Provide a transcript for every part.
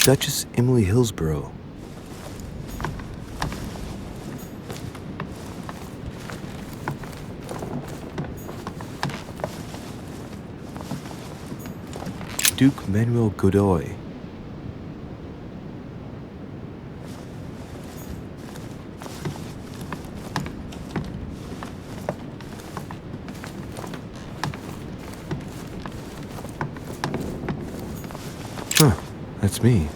Duchess Emily Hillsbrow. Duke Manuel Godoy. Huh, that's me.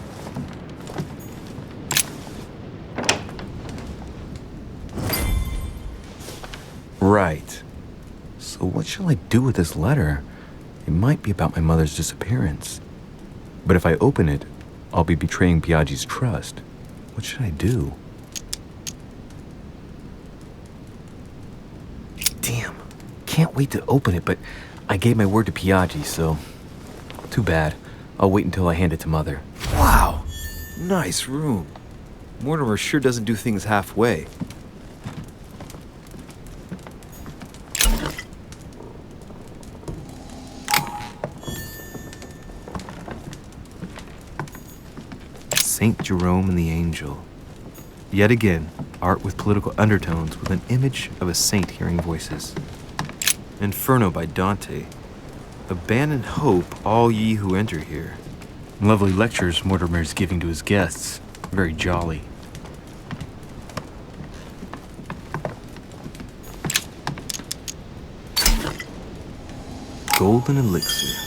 Right. So what shall I do with this letter? It might be about my mother's disappearance. But if I open it, I'll be betraying Biaggi's trust. What should I do? Damn. Can't wait to open it, but I gave my word to Biaggi, so... Too bad. I'll wait until I hand it to Mother. Wow! Nice room. Mortimer sure doesn't do things halfway. Saint Jerome and the Angel. Yet again, art with political undertones with an image of a saint hearing voices. Inferno by Dante. Abandon hope, all ye who enter here. Lovely lectures Mortimer's giving to his guests. Very jolly. Golden elixir.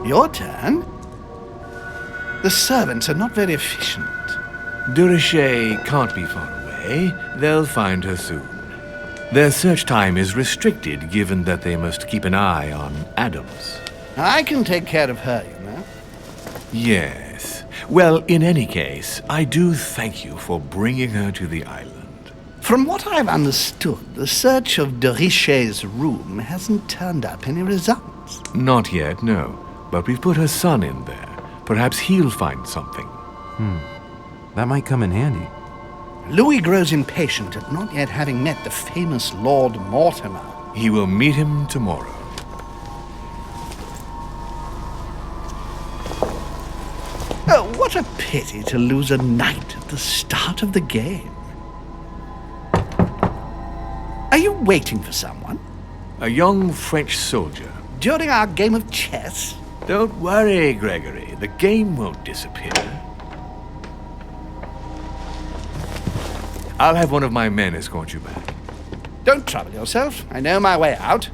Your turn? The servants are not very efficient. Durocher can't be far away. They'll find her soon. Their search time is restricted, given that they must keep an eye on Adams. I can take care of her, you know. Yes. Well, in any case, I do thank you for bringing her to the island. From what I've understood, the search of Durocher's room hasn't turned up any results. Not yet, no. But we've put her son in there. Perhaps he'll find something. That might come in handy. Louis grows impatient at not yet having met the famous Lord Mortimer. He will meet him tomorrow. Oh, what a pity to lose a knight at the start of the game. Are you waiting for someone? A young French soldier. During our game of chess? Don't worry, Gregory. The game won't disappear. I'll have one of my men escort you back. Don't trouble yourself. I know my way out.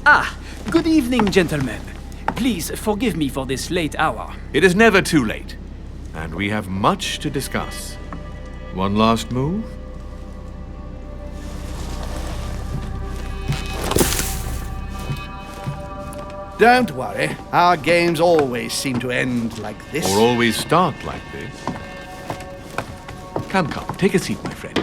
Ah, good evening, gentlemen. Please forgive me for this late hour. It is never too late, and we have much to discuss. One last move? Don't worry. Our games always seem to end like this. Or always start like this. Come, take a seat, my friend.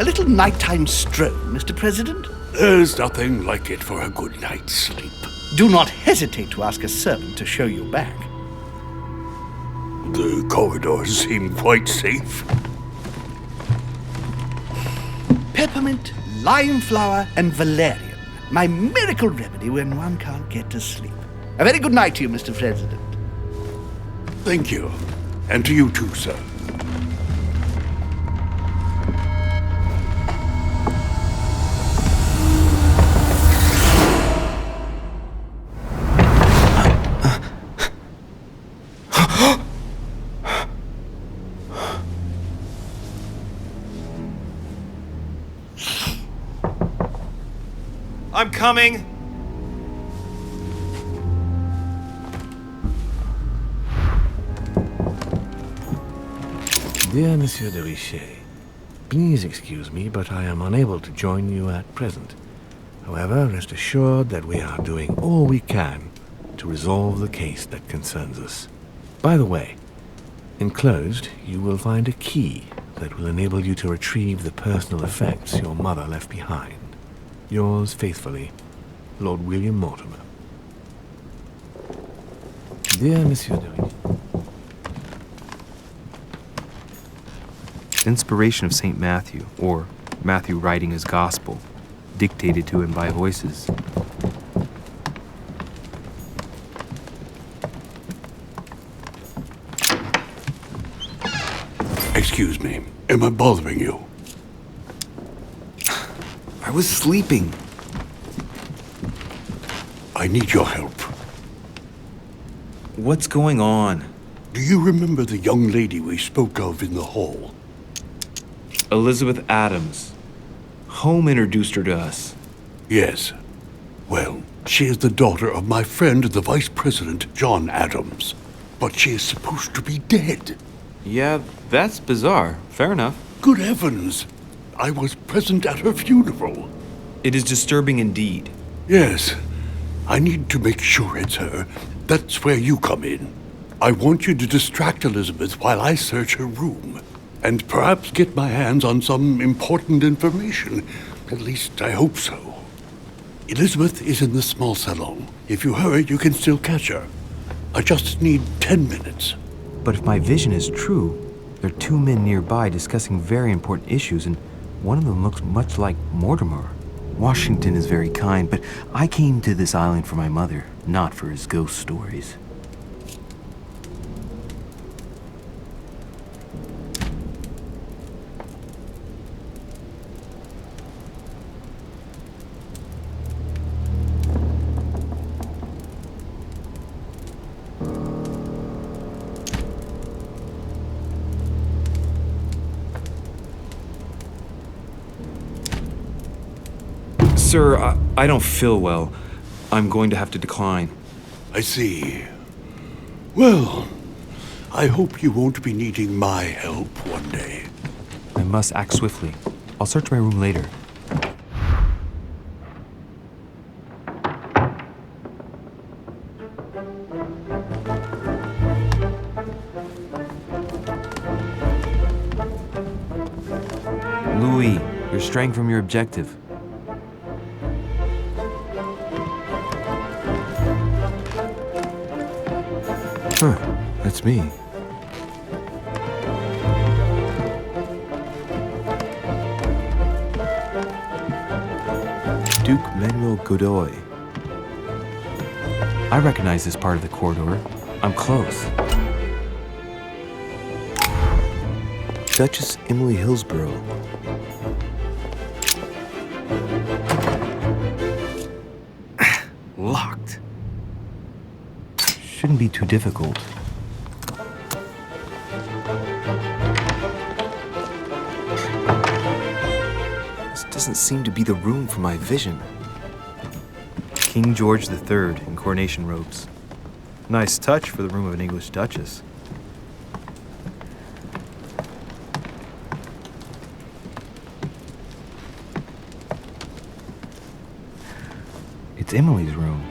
A little nighttime stroll, Mr. President? There's nothing like it for a good night's sleep. Do not hesitate to ask a servant to show you back. The corridors seem quite safe. Peppermint, lime flower, and valerian. My miracle remedy when one can't get to sleep. A very good night to you, Mr. President. Thank you. And to you too, sir. I'm coming! Dear Monsieur de Richet, please excuse me, but I am unable to join you at present. However, rest assured that we are doing all we can to resolve the case that concerns us. By the way, enclosed, you will find a key that will enable you to retrieve the personal effects your mother left behind. Yours faithfully, Lord William Mortimer. Dear Monsieur de Richet, Inspiration of St. Matthew, or Matthew writing his gospel, dictated to him by voices. Excuse me. Am I bothering you? I was sleeping. I need your help. What's going on? Do you remember the young lady we spoke of in the hall? Elizabeth Adams. Home introduced her to us. Yes. Well, she is the daughter of my friend, the Vice President, John Adams. But she is supposed to be dead. Yeah, that's bizarre. Fair enough. Good heavens! I was present at her funeral. It is disturbing indeed. Yes. I need to make sure it's her. That's where you come in. I want you to distract Elizabeth while I search her room. And perhaps get my hands on some important information. At least, I hope so. Elizabeth is in the small salon. If you hurry, you can still catch her. I just need 10 minutes. But if my vision is true, there are two men nearby discussing very important issues, and one of them looks much like Mortimer. Washington is very kind, but I came to this island for my mother, not for his ghost stories. Sir, I don't feel well. I'm going to have to decline. I see. Well, I hope you won't be needing my help one day. I must act swiftly. I'll search my room later. Louis, you're straying from your objective. Huh, that's me. Duke Manuel Godoy. I recognize this part of the corridor. I'm close. Duchess Emily Hillsbrow. Locked. Shouldn't be too difficult. This doesn't seem to be the room for my vision. King George III in coronation robes. Nice touch for the room of an English duchess. It's Emily's room.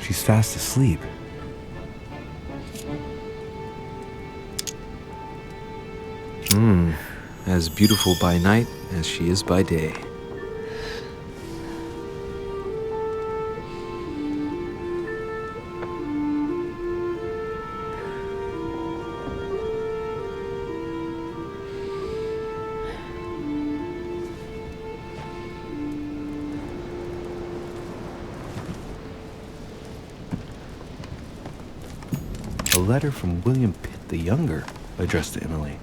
She's fast asleep. as beautiful by night as she is by day. A letter from William Pitt the Younger, addressed to Emily.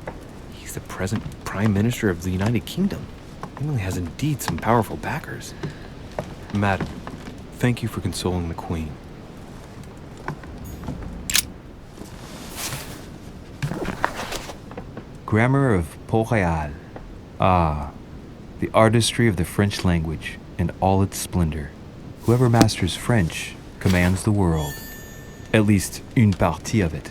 He's the present Prime Minister of the United Kingdom. Emily has indeed some powerful backers. Madam, thank you for consoling the Queen. Grammar of Port-Royal. Ah, the artistry of the French language and all its splendor. Whoever masters French commands the world. At least une partie of it.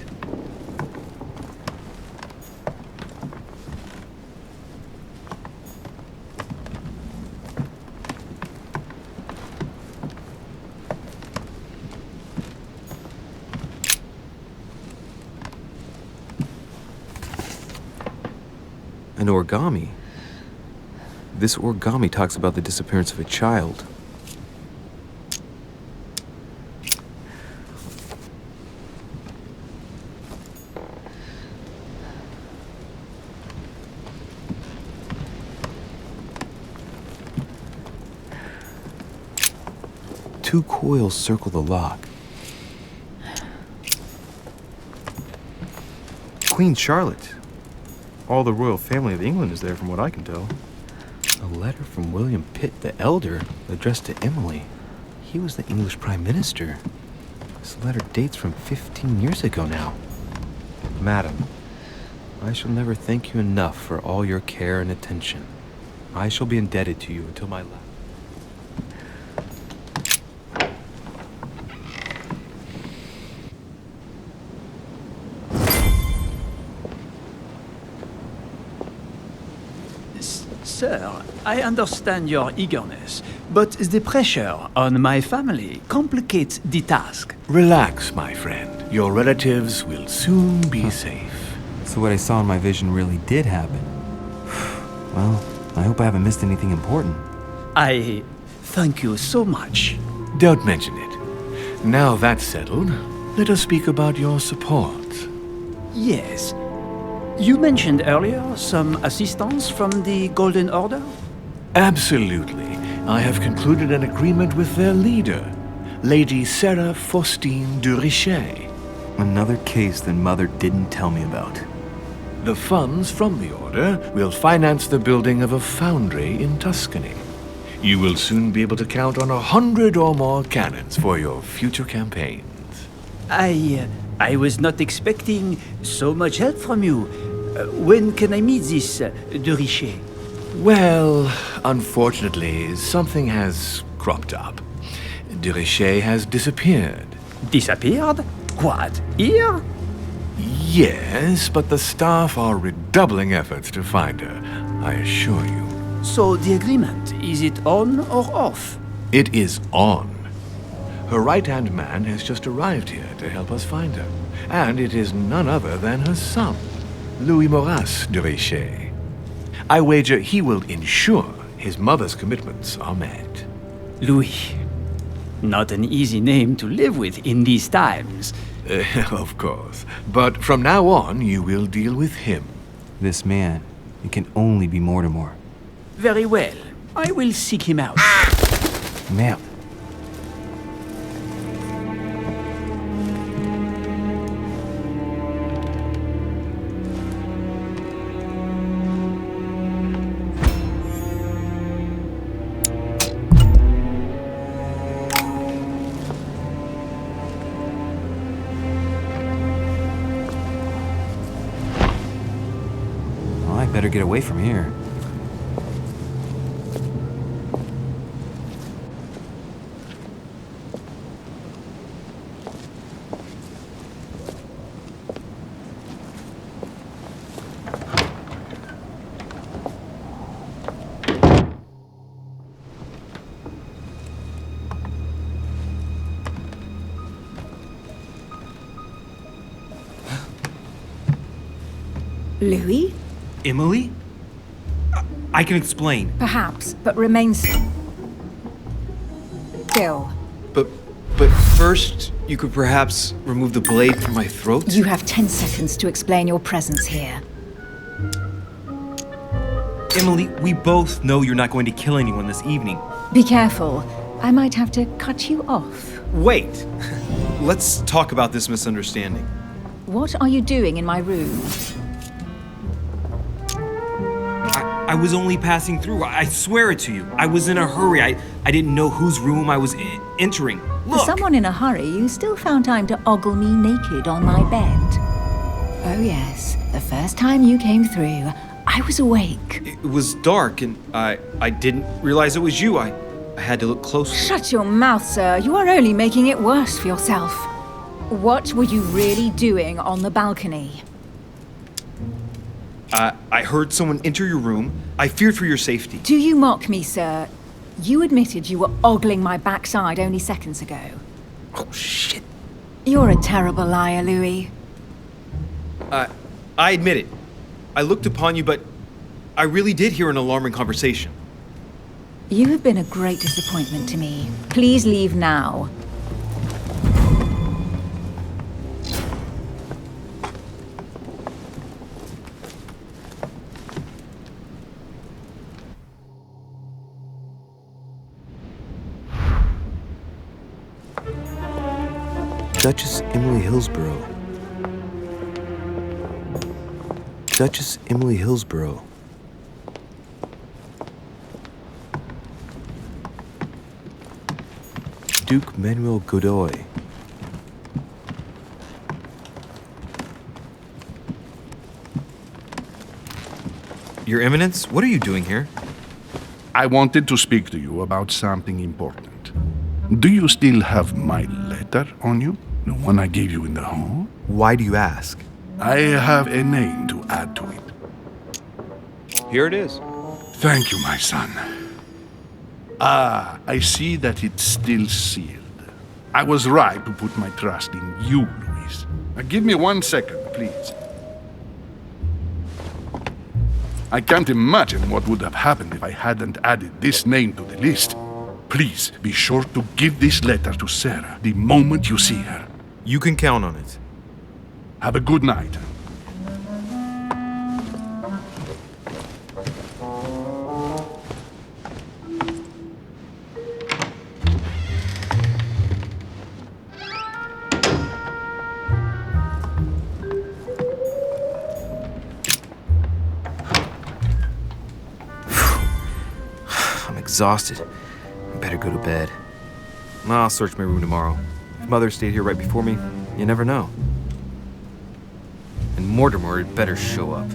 An origami? This origami talks about the disappearance of a child. Two coils circle the lock. Queen Charlotte. All the royal family of England is there from what I can tell. A letter from William Pitt the Elder addressed to Emily. He was the English Prime Minister. This letter dates from 15 years ago now. Madam, I shall never thank you enough for all your care and attention. I shall be indebted to you until my last. Sir, I understand your eagerness, but the pressure on my family complicates the task. Relax, my friend. Your relatives will soon be safe. So what I saw in my vision really did happen. Well, I hope I haven't missed anything important. I thank you so much. Don't mention it. Now that's settled, let us speak about your support. Yes. You mentioned earlier some assistance from the Golden Order? Absolutely. I have concluded an agreement with their leader, Lady Sarah Faustine de Richet. Another case that Mother didn't tell me about. The funds from the order will finance the building of a foundry in Tuscany. You will soon be able to count on 100 or more cannons for your future campaigns. I was not expecting so much help from you. When can I meet this de Richet? Well, unfortunately, something has cropped up. De Richet has disappeared. Disappeared? What? Here? Yes, but the staff are redoubling efforts to find her, I assure you. So the agreement, is it on or off? It is on. Her right-hand man has just arrived here to help us find her, and it is none other than her son, Louis Maurice de Richet. I wager he will ensure his mother's commitments are met. Louis. Not an easy name to live with in these times. Of course. But from now on, you will deal with him. This man, it can only be Mortimer. Very well. I will seek him out. Merde. Well, I better get away from here. Louis? Emily? I can explain. Perhaps, but remain still. But first, you could perhaps remove the blade from my throat? You have 10 seconds to explain your presence here. Emily, we both know you're not going to kill anyone this evening. Be careful. I might have to cut you off. Wait. Let's talk about this misunderstanding. What are you doing in my room? I was only passing through. I swear it to you. I was in a hurry. I didn't know whose room I was entering. Look! For someone in a hurry, you still found time to ogle me naked on my bed. Oh yes, the first time you came through, I was awake. It was dark and I didn't realize it was you. I had to look closer. Shut your mouth, sir. You are only making it worse for yourself. What were you really doing on the balcony? I heard someone enter your room. I feared for your safety. Do you mock me, sir? You admitted you were ogling my backside only seconds ago. Oh, shit. You're a terrible liar, Louis. I admit it. I looked upon you, but I really did hear an alarming conversation. You have been a great disappointment to me. Please leave now. Duchess Emily Hillsbrow. Duchess Emily Hillsbrow. Duke Manuel Godoy. Your Eminence, what are you doing here? I wanted to speak to you about something important. Do you still have my letter on you? The one I gave you in the hall? Why do you ask? I have a name to add to it. Here it is. Thank you, my son. Ah, I see that it's still sealed. I was right to put my trust in you, Louis. Now, give me 1 second, please. I can't imagine what would have happened if I hadn't added this name to the list. Please be sure to give this letter to Sarah the moment you see her. You can count on it. Have a good night. I'm exhausted. I better go to bed. I'll search my room tomorrow. If Mother stayed here right before me, you never know. And Mortimer had better show up.